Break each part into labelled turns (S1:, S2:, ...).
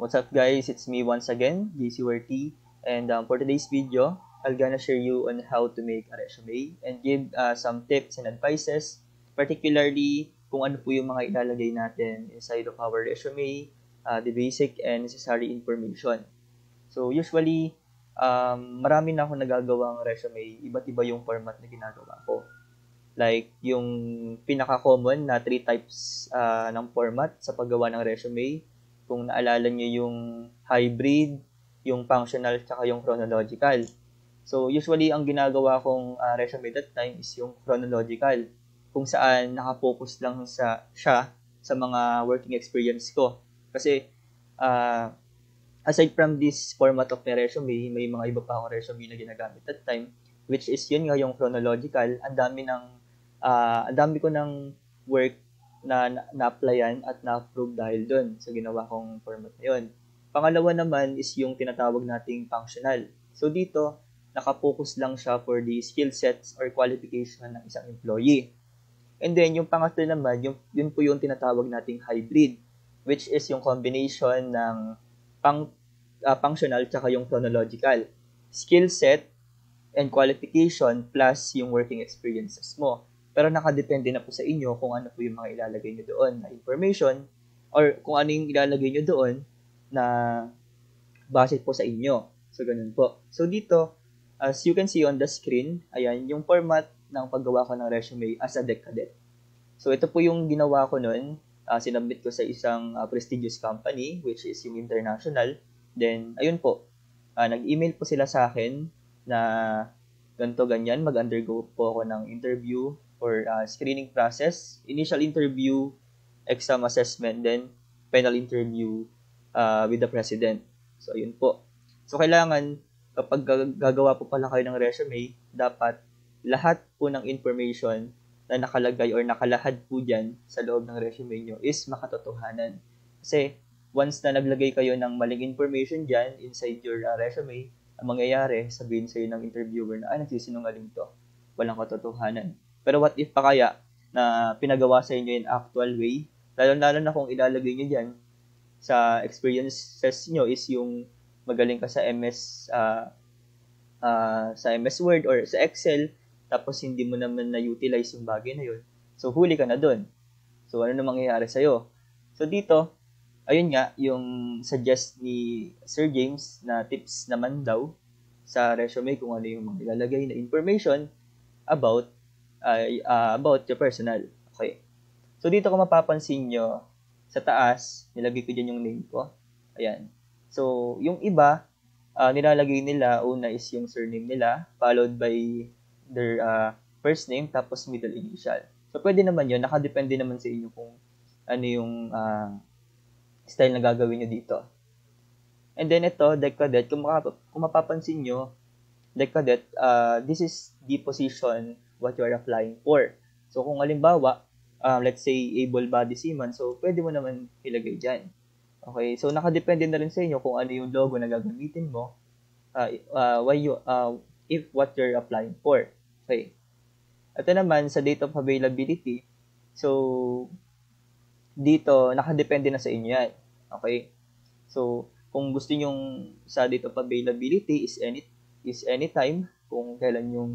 S1: What's up guys, it's me once again, JCWRT, and for today's video, I'm gonna share you on how to make a resume and give some tips and advices, particularly kung ano po yung mga ilalagay natin inside of our resume, the basic and necessary information. So usually, marami na akong nagagawang resume, iba't iba yung format na ginagawa ko. Like yung pinaka-common na 3 types ng format sa paggawa ng resume. Kung naalala niyo yung hybrid, yung functional, tsaka yung chronological. So, usually, ang ginagawa kong resume that time is yung chronological, kung saan nakafocus lang siya sa mga working experience ko. Kasi, aside from this format of my resume, may mga iba pa akong resume na ginagamit that time, which is yun nga yung chronological. Ang dami ko ng work na na-applyan at na-approve dahil doon sa ginawa kong format na yun. Pangalawa naman is yung tinatawag nating functional. So dito, nakapokus lang siya for the skill sets or qualification ng isang employee. And then yung pangatlo naman, yun po yung tinatawag nating hybrid, which is yung combination ng functional tsaka yung chronological. Skill set and qualification plus yung working experiences mo. Pero nakadepende na po sa inyo kung ano po yung mga ilalagay nyo doon na information or kung ano yung ilalagay nyo doon na base po sa inyo. So, ganun po. So, dito, as you can see on the screen, ayan, yung format ng paggawa ko ng resume as a DEC cadet. So, ito po yung ginawa ko noon. Sinubmit ko sa isang prestigious company, which is yung international. Then, ayun po, nag-email po sila sa akin na ganito ganyan, mag-undergo po ako ng interview or screening process, initial interview, exam assessment, then final interview with the president. So, ayun po. So, kailangan, kapag gagawa po pala kayo ng resume, dapat lahat po ng information na nakalagay or nakalahad po dyan sa loob ng resume nyo is makatotohanan. Kasi, once na naglagay kayo ng maling information dyan inside your resume, ang mangyayari, sabihin sa'yo ng interviewer na, nagsisinungaling to. Walang katotohanan. Pero what if pa kaya na pinagawa sa inyo in actual way, lalo na kung ilalagay nyo dyan sa experiences nyo is yung magaling ka sa MS Word or sa Excel, tapos hindi mo naman na-utilize yung bagay na yun. So, huli ka na dun. So, ano na mangyayari sa'yo? So, dito, ayun nga, yung suggest ni Sir James na tips naman daw sa resume kung ano yung ilalagay na information about your personal. Okay. So, dito kung mapapansin nyo, sa taas, nilagay ko dyan yung name ko. Ayan. So, yung iba, nilalagay nila, una is yung surname nila, followed by their first name, tapos middle initial. So, pwede naman yun. Nakadepende naman sa inyo kung ano yung style na gagawin nyo dito. And then ito, DEC cadet, kung mapapansin nyo, DEC cadet, this is the position what you are applying for. So kung halimbawa, let's say able-bodied seaman, so pwede mo naman ilagay dyan. Okay, so nakadepende na rin sa inyo kung ano yung logo na gagamitin mo, if what you're applying for. Okay. Ito naman, sa date of availability, so dito, nakadepende na sa inyo yan. Okay? So, kung gusto nyong sa date of availability is anytime, kung kailan yung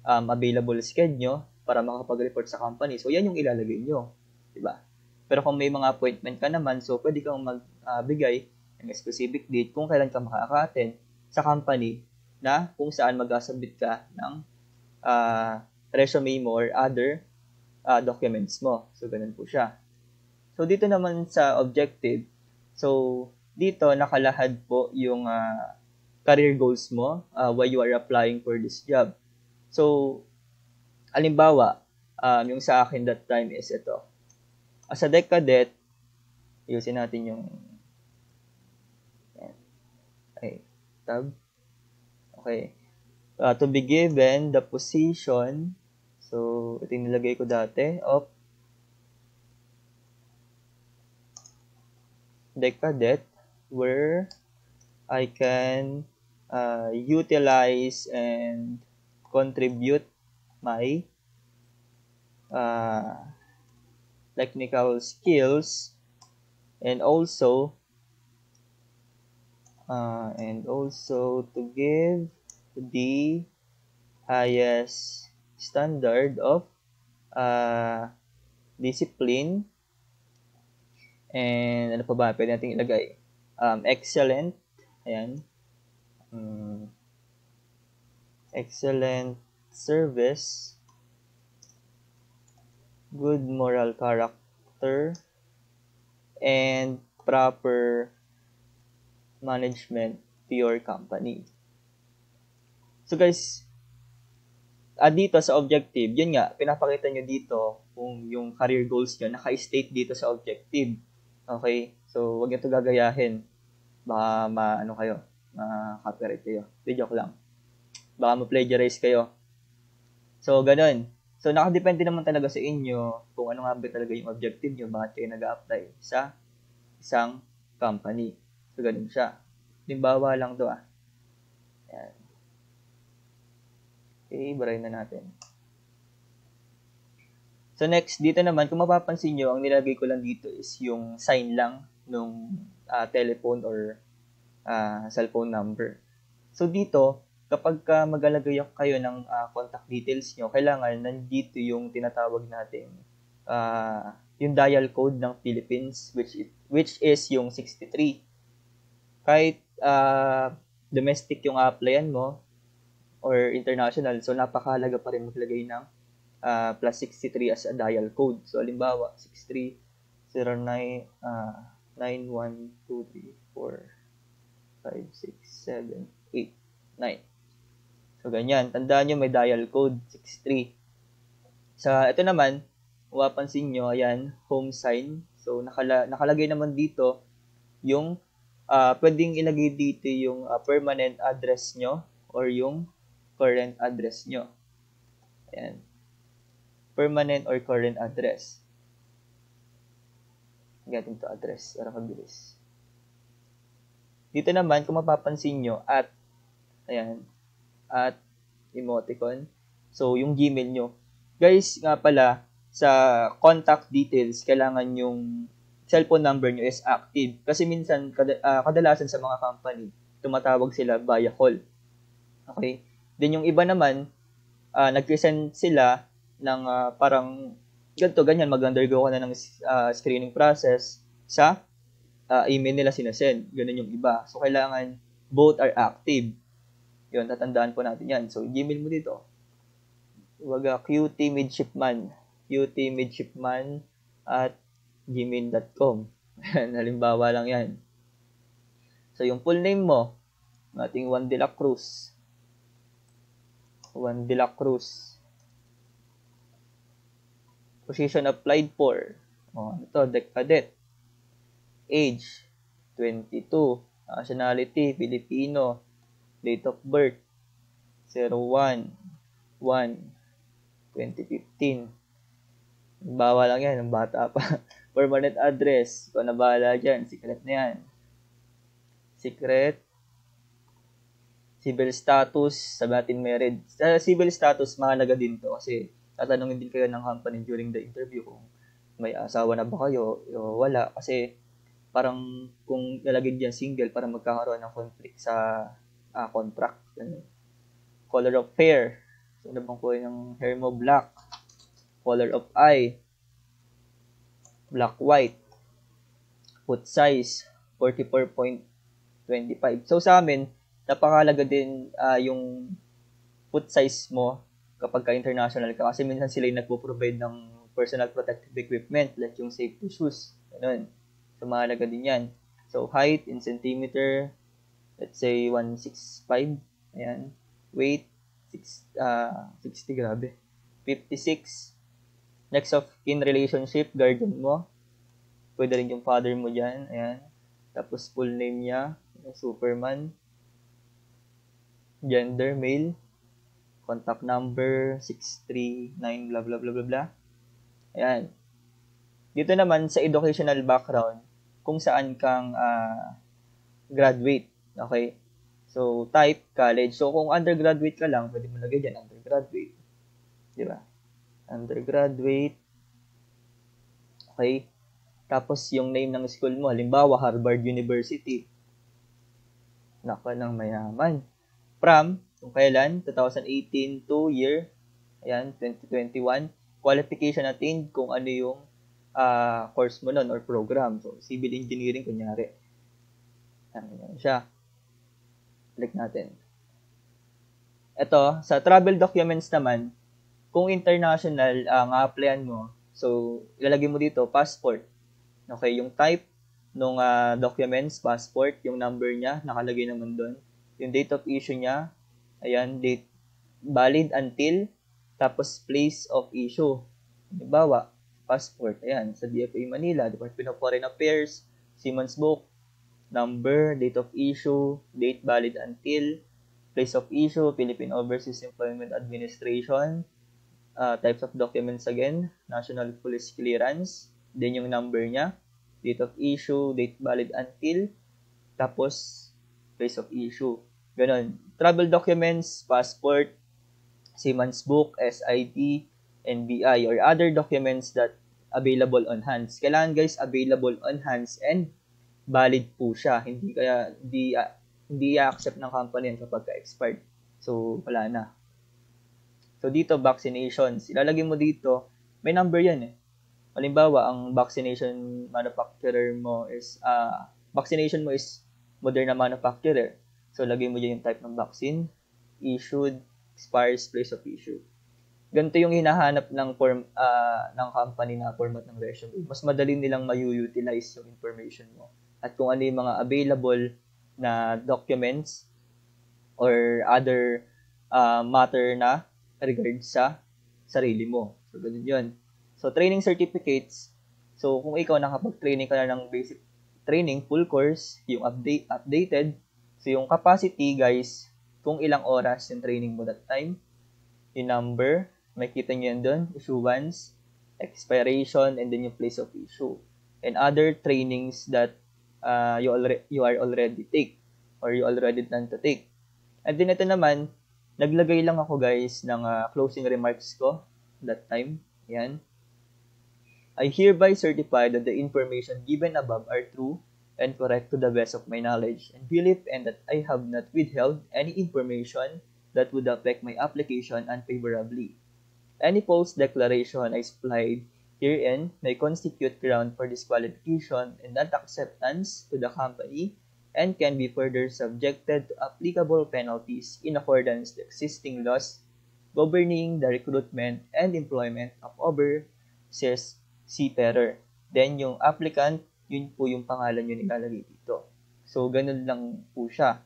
S1: available schedule nyo para makapag-report sa company. So, yan yung ilalagay nyo. Diba? Pero kung may mga appointment ka naman, so pwede kang magbigay ng specific date kung kailan ka makaka-attend sa company na kung saan mag-submit ka ng resume mo or other documents mo. So, ganun po siya. So, dito naman sa objective, so, dito nakalahad po yung career goals mo while you are applying for this job. So, halimbawa, yung sa akin that time is ito. As a DEC cadet, ayusin natin yung tab. Okay. To be given the position, so, ito yung nilagay ko dati, of DEC cadet where I can utilize and contribute my technical skills and also And also to give the highest standard of discipline. And ano pa ba pwede natin ilagay? Excellent. Ayan. Excellent service, good moral character, and proper management to your company. So guys, dito sa objective, yun nga, pinapakita nyo dito kung yung career goals nyo naka-state dito sa objective. Okay? So, wag nyo ito gagayahin. Baka ma-copyright kayo. Di joke lang. Baka ma-plagiarize kayo. So, ganun. So, nakadepende naman talaga sa inyo kung ano nga ba talaga yung objective nyo, bakit kayo nag-a-apply sa isang company. So, ganun siya. Limbawa lang to Ayan. Okay, baray na natin. So, next, dito naman, kung mapapansin nyo, ang nilagay ko lang dito is yung sign lang nung telephone or cellphone number. So, dito, kapag maglalagay kayo ng contact details nyo, kailangan nandito yung tinatawag natin yung dial code ng Philippines, which is yung 63. Kahit domestic yung applyan mo or international, so napakahalaga pa rin maglagay ng plus 63 as a dial code. So, halimbawa, 6309 9123456789. So, ganyan. Tandaan nyo, may dial code 63. Sa ito naman, mapapansin nyo, ayan, home sign. So, nakalagay naman dito yung pwedeng ilagay dito yung permanent address nyo or yung current address nyo. Ayan. Permanent or current address. Getting to address. Para mabilis. Dito naman, kung mapapansin nyo, ayan, at emoticon. So, yung Gmail nyo. Guys, nga pala, sa contact details, kailangan yung cellphone number nyo is active. Kasi minsan, kadalasan sa mga company, tumatawag sila via call. Okay? Then yung iba naman, nag-present sila ng parang ganyan, mag-undergo ka na ng screening process sa email nila sinasend. Ganun yung iba. So, kailangan both are active. Yun, tatandaan po natin yan. So, Gmail mo dito. qtmidshipman at gmail.com. Halimbawa lang yan. So, yung full name mo, ating Juan de la Cruz. Position applied for. Ito, cadet. Age, 22. Nationality, Filipino. Date of birth, 01/1/2015. Bawal lang yan, ng bata pa. Permanent address, kung na bahala dyan, secret na yan. Secret. Civil status, sabi natin married. Sa civil status, mahalaga din to kasi tatanungin din kayo ng company during the interview kung may asawa na ba kayo o wala. Kasi parang kung nalagay dyan single, para magkakaroon ng conflict sa contract. Color of hair. So, ano bang kulay ng hair mo? Black. Color of eye. Black, white. Foot size, 44.25. So, sa amin, napakahalaga din yung foot size mo kapag ka-international ka. Kasi minsan sila yung nagpo-provide ng personal protective equipment like yung safety shoes. Ganun. So, mahalaga din yan. So, height in centimeter, let's say 165. Ayan. Weight, 60, grabe. 56. Next of kin relationship, guardian mo. Pwede rin yung father mo dyan. Ayan. Tapos full name niya, Superman. Gender, male. Contact number, 639, blah, blah, blah, blah, blah. Ayan. Dito naman, sa educational background, kung saan kang graduate. Okay? So, type, college. So, kung undergraduate ka lang, pwede mo lagay dyan, undergraduate. Di ba? Undergraduate. Okay? Tapos, yung name ng school mo, halimbawa, Harvard University. Naka ng mayaman. From, kung kailan, 2018 to year, ayan, 2021, qualification attained kung ano yung course mo nun or program. So, civil engineering, kunyari. Ayan siya. Click natin. Ito, sa travel documents naman, kung international ang applyan mo, so, ilalagay mo dito, passport. Okay, yung type nung documents, passport, yung number niya, nakalagay naman doon. Yung date of issue niya, ayan, date, valid until, tapos place of issue. Halimbawa, passport, ayan, sa DFA Manila, Department of Foreign Affairs, Siemens Book, number, date of issue, date valid until, place of issue, Philippine Overseas Employment Administration, types of documents again, National Police Clearance, then yung number niya, date of issue, date valid until, tapos place of issue. Ganon. Travel documents, passport, Siemens Book, SID, NBI, or other documents that available on hands. Kailangan guys, available on hands and valid po siya. Hindi i-accept ng company yan kapag expired. So, wala na. So, dito, vaccinations. Ilalagay mo dito, may number yan eh. Halimbawa, ang vaccination manufacturer mo is, vaccination mo is Moderna manufacturer. So, lagay mo dyan yung type ng vaccine, issued, expires, place of issue. Ganito yung hinahanap ng ng company na format ng resume. Mas madali nilang ma-utilize yung information mo. At kung ano yung mga available na documents or other matter na regards sa sarili mo. So, ganun yun. So, training certificates. So, kung ikaw nakapag-training ka na ng basic training, full course, yung updated. So, yung capacity, guys, kung ilang oras yung training mo that time, yung number, makita nyo yan doon, issuance, expiration, and then yung place of issue. And other trainings that you are already take or you already plan to take. And then ito naman, naglagay lang ako guys ng closing remarks ko that time. Yan. I hereby certify that the information given above are true and correct to the best of my knowledge and belief, and that I have not withheld any information that would affect my application unfavorably. Any false declaration I supplied herein may constitute ground for disqualification and non-acceptance to the company and can be further subjected to applicable penalties in accordance with existing laws governing the recruitment and employment of overseas seafarer. Then, yung applicant, yun po yung pangalan nyo nilalagay dito. So, ganun lang po siya.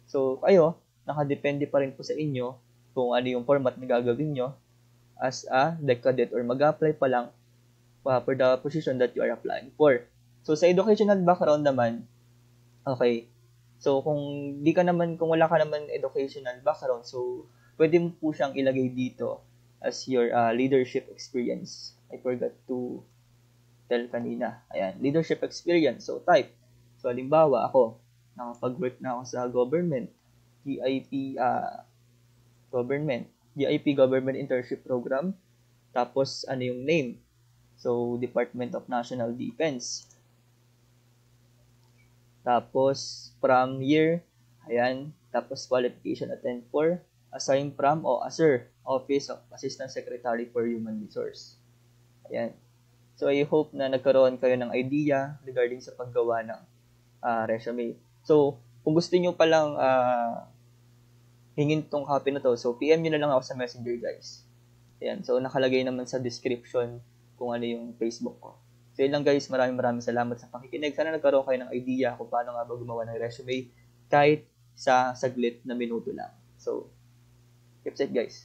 S1: So, kayo, nakadepende pa rin po sa inyo kung ano yung format na gagawin nyo as a cadet or mag-apply pa lang for the position that you are applying for. So, sa educational background naman, okay, so kung wala ka naman educational background, so pwede mo po siyang ilagay dito as your leadership experience. I forgot to tell kanina. Ayan, leadership experience. So, type. So, halimbawa, ako, nakapag-work na ako sa government, GIP Government Internship Program. Tapos, ano yung name? So, Department of National Defense. Tapos, from year, ayan. Tapos, qualification attend for, assign from o ASER, Office of Assistant Secretary for Human Resource. Ayan. So, I hope na nagkaroon kayo ng idea regarding sa paggawa ng resume. So, kung gusto nyo palang hingin tong copy na to, so PM nyo na lang ako sa Messenger, guys. Ayan. So, nakalagay naman sa description kung ano yung Facebook ko. So, yun lang guys. Maraming salamat sa pakikinig. Sana nagkaroon kayo ng idea kung paano nga ba gumawa ng resume kahit sa saglit na minuto lang. So, keep safe guys.